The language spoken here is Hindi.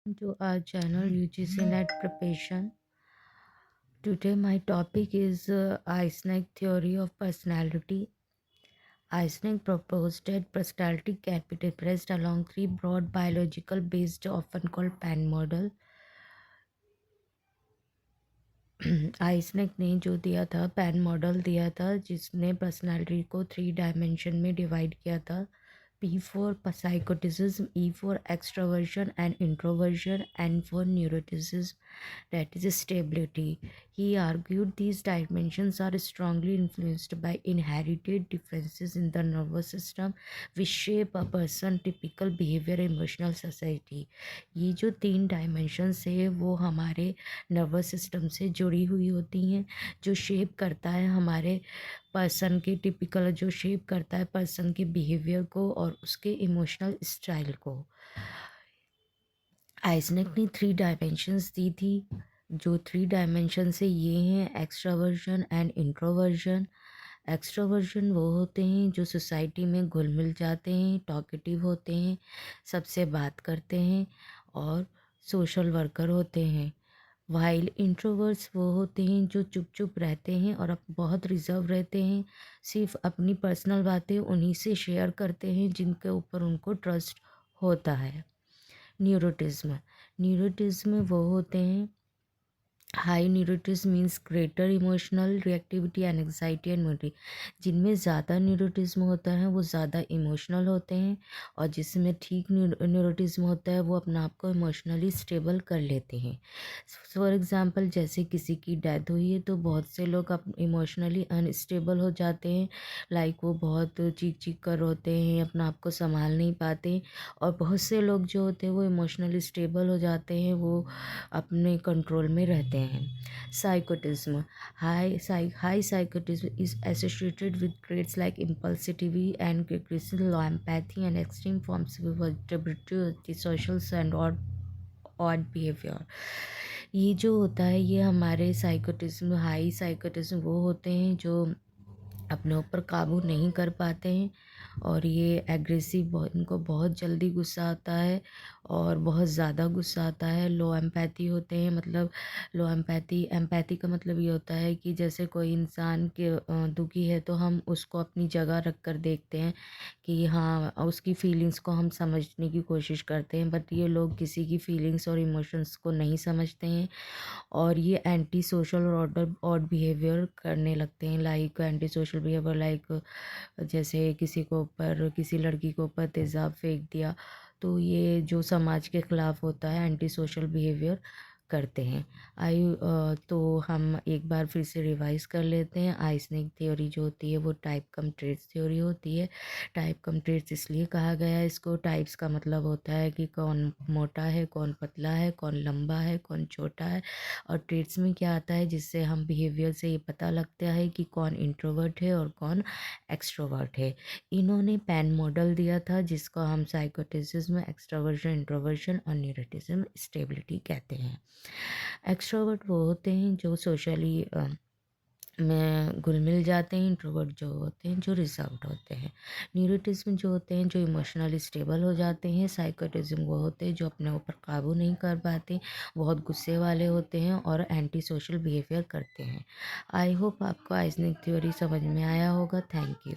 To our channel UGC Net Preparation. Today my topic is Eysenck theory of personality. Eysenck proposed that personality can be depressed along three broad biological based often called PAN model. आइसनेक ने जो दिया था पैन मॉडल दिया था जिसने पर्सनालिटी को 3 डायमेंशन में डिवाइड किया था P for psychoticism, E for extroversion and introversion, N for neuroticism, that is stability. He argued these dimensions are strongly influenced by inherited differences in the nervous system which shape a person's typical behavior, emotional society. ये जो 3 डायमेंशंस है वो हमारे नर्वस सिस्टम से जुड़ी हुई होती हैं, जो शेप करता है हमारे पर्सन के टिपिकल जो शेप करता है पर्सन के बिहेवियर को और उसके इमोशनल स्टाइल को। आइजनेक ने 3 डायमेंशंस दी थी। जो 3 डायमेंशन से ये हैं एक्सट्रावर्जन एंड इंट्रोवर्जन। एक्सट्रोवर्जन वो होते हैं जो सोसाइटी में घुल मिल जाते हैं, टॉकेटिव होते हैं, सबसे बात करते हैं और सोशल वर्कर होते हैं। वाइल इंट्रोवर्ट्स वो होते हैं जो चुप चुप रहते हैं और अब बहुत रिजर्व रहते हैं, सिर्फ अपनी पर्सनल बातें उन्हीं से शेयर करते हैं जिनके ऊपर उनको ट्रस्ट होता है। न्यूरोटिज्म न्यूरोटिज्म वो होते हैं high neuroticism means greater emotional reactivity and anxiety and memory. जिनमें ज़्यादा न्यूरोटिज्म होता है वो ज़्यादा इमोशनल होते हैं और जिसमें ठीक न्यूरोटिज्म होता है वो अपना आप को इमोशनली स्टेबल कर लेते हैं। फॉर एग्ज़ाम्पल जैसे किसी की डेथ हुई है तो बहुत से लोग इमोशनली अनस्टेबल हो जाते हैं, लाइक वो बहुत चीख चीख कर रोते हैं, अपना आप को संभाल नहीं पाते। और बहुत से लोग जो होते हैं वो इमोशनली स्टेबल हो जाते हैं, वो अपने कंट्रोल में रहते हैं। Psychoticism high psychoticism is associated with traits like impulsivity and criticism, low empathy and extreme forms of vulnerability, social and odd behaviour. ये जो होता है ये हमारे साइकोटिज्म हाई साइकोटिज्म वो होते हैं जो अपने ऊपर काबू नहीं कर पाते हैं और ये एग्रेसिव बहुत, इनको बहुत जल्दी गुस्सा आता है और बहुत ज़्यादा गुस्सा आता है। लो एम्पैथी होते हैं, मतलब लो एम्पैथी का मतलब ये होता है कि जैसे कोई इंसान के दुखी है तो हम उसको अपनी जगह रख कर देखते हैं कि हाँ उसकी फीलिंग्स को हम समझने की कोशिश करते हैं, बट ये लोग किसी की फीलिंग्स और इमोशंस को नहीं समझते हैं और ये एंटी सोशल और ऑड बिहेवियर करने लगते हैं। Like anti social behaviour like जैसे किसी को ऊपर किसी लड़की को ऊपर तेज़ाब फेंक दिया, तो ये जो समाज के ख़िलाफ़ होता है एंटी सोशल बिहेवियर करते हैं। तो हम एक बार फिर से रिवाइज़ कर लेते हैं। आइजनेक थ्योरी जो होती है वो टाइप कम ट्रेट्स थ्योरी होती है। टाइप कम ट्रेट्स इसलिए कहा गया है इसको, टाइप्स का मतलब होता है कि कौन मोटा है, कौन पतला है, कौन लंबा है, कौन छोटा है। और ट्रेट्स में क्या आता है जिससे हम बिहेवियर से ये पता लगता है कि कौन इंट्रोवर्ट है और कौन एक्सट्रोवर्ट है। इन्होंने पैन मॉडल दिया था जिसको हम साइकोटिज्म, एक्सट्रोवर्जन, इंट्रोवर्जन और न्यूरोटिज्म स्टेबिलिटी कहते हैं। एक्सट्रोवर्ट वो होते हैं जो सोशली में घुल मिल जाते हैं। इंट्रोवर्ट जो होते हैं जो रिजर्व्ड होते हैं। न्यूरोटिज्म जो होते हैं जो इमोशनली स्टेबल हो जाते हैं। साइकोटिज्म वो होते हैं जो अपने ऊपर काबू नहीं कर पाते, बहुत गुस्से वाले होते हैं और एंटी सोशल बिहेवियर करते हैं। आई होप आपको आइजनेक थ्योरी समझ में आया होगा। Thank you.